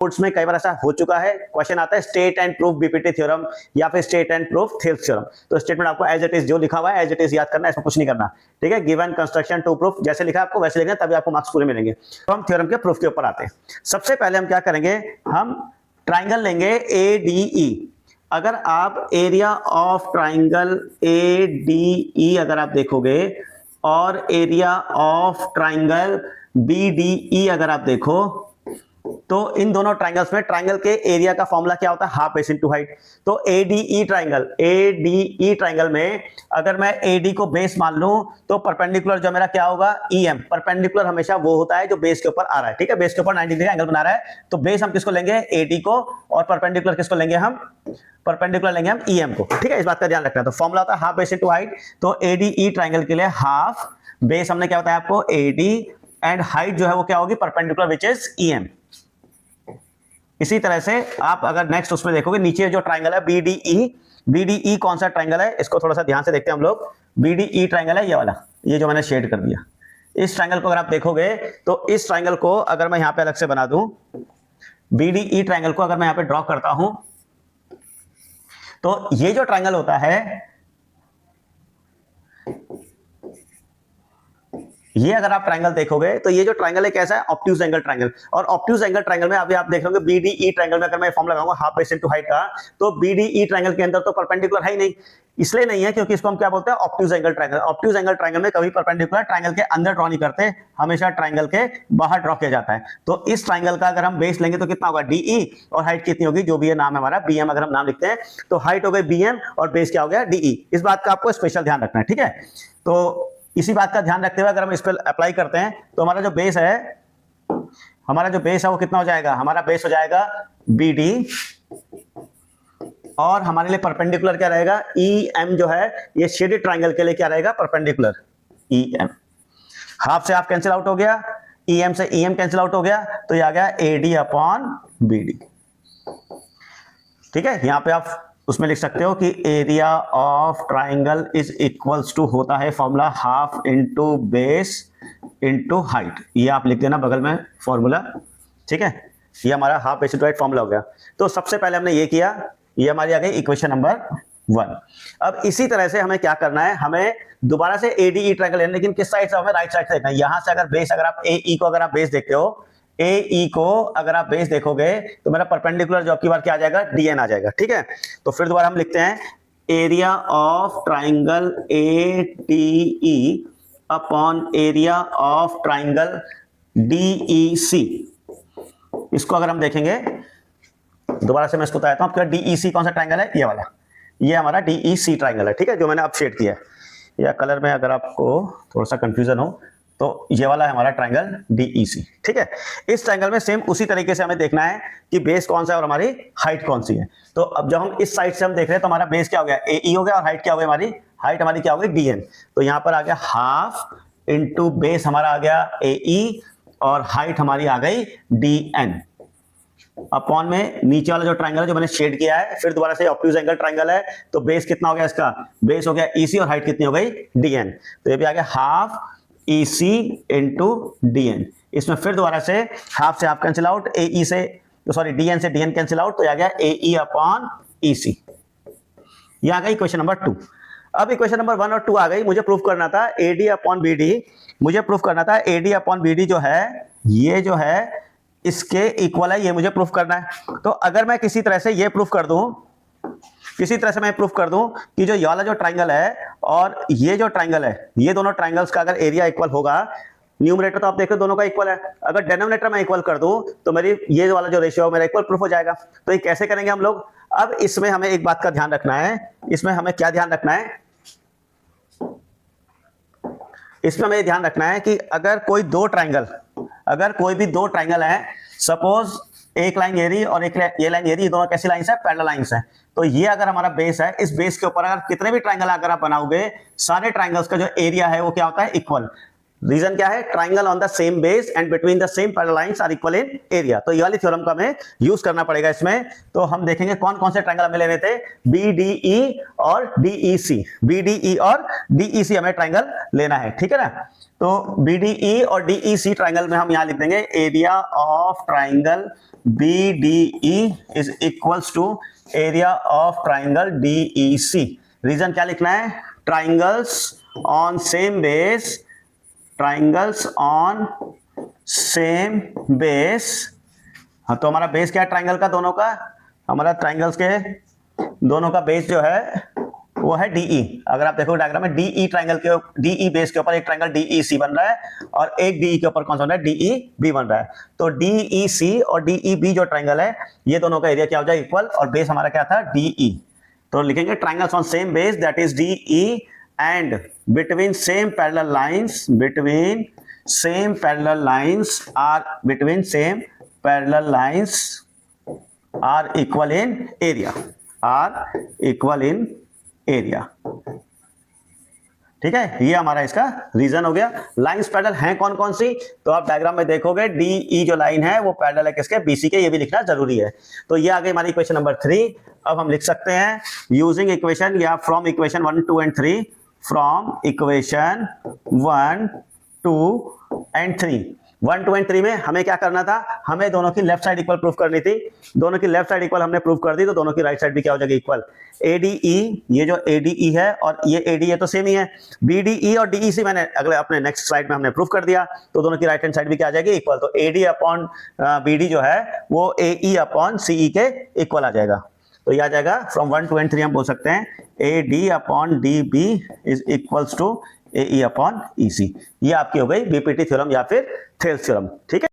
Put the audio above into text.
Course में कई बार ऐसा हो चुका है, क्वेश्चन आता है state and proof BPT theorem या फिर state and proof Thales theorem. तो स्टेटमेंट आपको एज इट इज जो लिखा हुआ है एज इट इज याद करना है, इसमें कुछ नहीं करना, ठीक है। गिवन कंस्ट्रक्शन टू प्रूफ जैसे लिखा है आपको वैसे लिखना, तभी आपको मार्क्स पूरे मिलेंगे। तो हम थ्योरम के प्रूफ के ऊपर आते हैं। सबसे पहले हम क्या करेंगे, हम ट्राइंगल लेंगे ADE। अगर आप एरिया ऑफ ट्राइंगल ADE अगर आप देखोगे और एरिया ऑफ ट्राइंगल BDE अगर आप देखो, तो इन दोनों ट्राइंगल्स में ट्राइंगल के एरिया का फॉर्मूला क्या होता है, हाफ बेस इनटू हाइट। तो ADE ट्राइंगल में अगर मैं AD को बेस मान लूं तो परपेंडिकुलर जो मेरा क्या होगा, EM। परपेंडिकुलर हमेशा वो होता है जो बेस के ऊपर आ रहा है, ठीक है। बेस के ऊपर 90 डिग्री एंगल बना रहा है, तो बेस हम किसको लेंगे, AD को, और परपेंडिकुलर किसको लेंगे हम, परपेंडिकुलर लेंगे हम EM को, ठीक है। इस बात का ध्यान रखना है। तो फॉर्मूला होता है हाफ बेस इनटू हाइट। तो ADE ट्राइंगल के लिए हाफ बेस हमने क्या बताया आपको, AD, एंड हाइट जो है वो क्या होगी, परपेंडिकुलर विच इज EM। इसी तरह से आप अगर नेक्स्ट उसमें देखोगे, नीचे जो ट्राइंगल है BDE कौन सा ट्राइंगल है, इसको थोड़ा सा ध्यान से देखते हैं हम लोग। BDE ट्राइंगल है ये वाला, ये जो मैंने शेड कर दिया। इस ट्राइंगल को अगर आप देखोगे तो इस ट्राइंगल को अगर मैं यहां पे अलग से बना दूं, BDE ट्राइंगल को अगर मैं यहां पे ड्रॉ करता हूं, तो ये जो ट्राइंगल होता है, ये अगर आप ट्राइंगल देखोगे तो ये जो ट्राइंगल है कैसा है, ऑब्ट्यूज एंगल ट्राइंगल। और ऑब्ट्यूज एंगल ट्राइंगल में अभी आप देख रहे होंगे BDE ट्राइंगल में अगर मैं फॉर्म लगाऊंगा हाफ बेस इनटू हाइट का, तो BDE ट्राइंगल के अंदर तो परपेंडिकुलर है ही नहीं। इसलिए नहीं है क्योंकि इसको हम क्या बोलते हैं, obtuse angle triangle. Obtuse angle triangle में कभी परपेंडिकुलर ट्राइंगल के अंदर ड्रॉ नहीं करते, हमेशा ट्राइंगल के बाहर ड्रॉ किया जाता है। तो इस ट्राइंगल का अगर हम बेस लेंगे तो कितना होगा, DE, और हाइट कितनी होगी, जो भी है नाम है हमारा BM अगर हम नाम लिखते हैं, तो हाइट हो गई BM और बेस क्या हो गया, DE। इस बात का आपको स्पेशल ध्यान रखना है, ठीक है। तो इसी बात का ध्यान रखते हुए अगर हम इस पर अप्लाई करते हैं तो हमारा जो बेस है वो कितना हो जाएगा, हमारा बेस हो जाएगा BD, और हमारे लिए परपेंडिकुलर क्या रहेगा, EM जो है, ये शेडेड ट्राइंगल के लिए क्या रहेगा, परपेंडिकुलर EM। हाफ से हाफ कैंसिल आउट हो गया, EM से EM कैंसिल आउट हो गया, तो ये आ गया AD अपॉन BD, ठीक है। यहां पे आप उसमें लिख सकते हो कि area of triangle is equals to होता है formula half into base into height. ये आप लिख देना बगल में फॉर्मूला, ठीक है। ये हमारा half base into height formula हो गया। तो सबसे पहले हमने ये किया, ये हमारी आ गई इक्वेशन नंबर 1। अब इसी तरह से हमें क्या करना है, हमें दोबारा से ADE ट्राइंगल लेना, लेकिन किस साइड से, हमें राइट साइड से देखना है। यहां से अगर बेस, अगर आप AE को अगर आप बेस देखते हो, AE को अगर आप बेस देखोगे तो मेरा परपेंडिकुलर जो आपकी बार क्या आ जाएगा, DN आ जाएगा, ठीक है। तो फिर दोबारा हम लिखते हैं area of triangle ADE upon area of triangle DEC। इसको अगर हम देखेंगे, दोबारा से मैं इसको बताता हूं, आपका DEC कौन सा ट्राइंगल है, ये वाला, ये हमारा DEC ट्राइंगल है, ठीक है, जो मैंने अब शेड किया है। या कलर में अगर आपको थोड़ा सा कंफ्यूजन हो तो ये वाला है हमारा ट्राइंगल DEC, ठीक है। इस ट्राइंगल में सेम उसी तरीके से हमें देखना है कि बेस कौन सा है और हमारी हाइट कौन सी है। तो अब जब हम इस साइड से हम देख रहे हैं तो हमारा बेस क्या हो गया, AE हो गया, और हाइट क्या हो गई हमारी, हाइट हमारी क्या हो गई, DN। तो यहां पर आ गया हाफ इंटू बेस हमारा आ गया AE, और हाइट हमारी आ गई DN अपॉन में नीचे वाला जो ट्राइंगल है जो मैंने शेड किया है। फिर दोबारा से ऑब्ट्यूज एंगल ट्राइंगल है, तो बेस कितना हो गया इसका, बेस हो गया EC, और हाइट कितनी हो गई, DN। तो ये भी आ गया हाफ EC इंटू DN। इसमें फिर दोबारा से हाफ से हाफ कैंसिल आउट, AE से, सॉरी DN से DN कैंसिल आउट, तो आ गया AE अपॉन EC। ये आ गई इक्वेशन नंबर 2। अब इक्वेशन नंबर 1 और 2 आ गई। मुझे प्रूफ करना था AD अपॉन BD, मुझे प्रूफ करना था AD अपॉन BD जो है, ये जो है इसके इक्वल है, ये मुझे प्रूफ करना है। तो अगर मैं किसी तरह से ये प्रूफ कर दूं, किसी तरह से मैं प्रूफ कर दूं कि जो ये वाला जो ट्राइंगल है और ये जो ट्राइंगल है, ये दोनों ट्राइंगल्स का अगर एरिया इक्वल होगा, न्यूमरेटर तो आप देख रहे हो दोनों का इक्वल है, अगर डिनोमिनेटर में इक्वल कर दूं तो मेरी ये वाला जो रेशियो है मेरा इक्वल प्रूफ हो जाएगा। तो ये कैसे करेंगे हम लोग, अब इसमें हमें एक बात का ध्यान रखना है, इसमें हमें क्या ध्यान रखना है, इसमें हमें ध्यान रखना है कि अगर कोई दो ट्राइंगल, अगर कोई भी दो ट्राइंगल है, सपोज एक लाइन ये रही और एक ये लाइन ये रही, दोनों कैसी लाइंस है, पैरेलल लाइंस है। तो ये अगर हमारा बेस है, इस बेस के ऊपर अगर कितने भी ट्राइंगल अगर आप बनाओगे, सारे ट्राइंगल्स का जो एरिया है वो क्या होता है, इक्वल। रीजन क्या है, triangle on the same base and between the same parallel lines are equal in area. तो ये वाली थ्योरम का हमें यूज करना पड़ेगा इसमें। तो हम देखेंगे कौन कौन से ट्राइंगल हमें लेने थे, BDE और DEC। BDE और DEC हमें ट्राइंगल लेना है, ठीक है ना। तो BDE और DEC ट्राइंगल में हम यहां लिख देंगे area of triangle BDE is equals to area of triangle DEC। Reason क्या लिखना है, triangles on same base, triangles on same base. हाँ, तो हमारा बेस क्या है ट्राइंगल का, दोनों का, हमारा ट्राइंगल्स के दोनों का बेस जो है वो है DE। अगर आप देखो डायग्राम में DE ट्राइंगल के DE बेस के ऊपर एक ट्राइंगल DEC बन रहा है और एक DE के ऊपर कौन सा बन रहा है, DEB बन रहा है। तो DEC और DEB जो ट्राइंगल है ये दोनों का एरिया क्या हो जाएगा, इक्वल, और बेस हमारा क्या था, DE। तो लिखेंगे triangles on same base that is DE and between same parallel lines, between same parallel lines are equal in area, are equal in area। ठीक है, ये हमारा इसका रीजन हो गया। लाइंस पैरेलल हैं कौन कौन सी, तो आप डायग्राम में देखोगे DE जो लाइन है वो पैरेलल है किसके, BC के, ये भी लिखना जरूरी है। तो ये आ गई हमारी इक्वेशन नंबर 3। अब हम लिख सकते हैं यूजिंग इक्वेशन या from equation 1, 2 and 3, from equation 1, 2 and 3। 1, 2 and 3 में हमें क्या करना था, हमें दोनों की लेफ्ट साइड इक्वल प्रूफ करनी थी। दोनों की लेफ्ट साइड इक्वल हमने प्रूफ कर दी, तो दोनों की राइट साइड भी क्या हो जाएगी, इक्वल। ADE, ये जो ADE है और ये ADE तो सेम ही है। BDE और DEC मैंने अगले अपने नेक्स्ट स्लाइड में हमने प्रूफ कर दिया, तो दोनों की राइट हैंड साइड भी क्या आ जाएगी, इक्वल। तो AD अपॉन BD जो है वो AE अपॉन CE के इक्वल आ जाएगा। तो ये आ जाएगा फ्रॉम 1, 2 एंड 3 हम बोल सकते हैं AD upon DB is equals to AE upon EC। ये आपकी हो गई BPT थ्योरम या फिर थेल्स थ्योरम, ठीक है।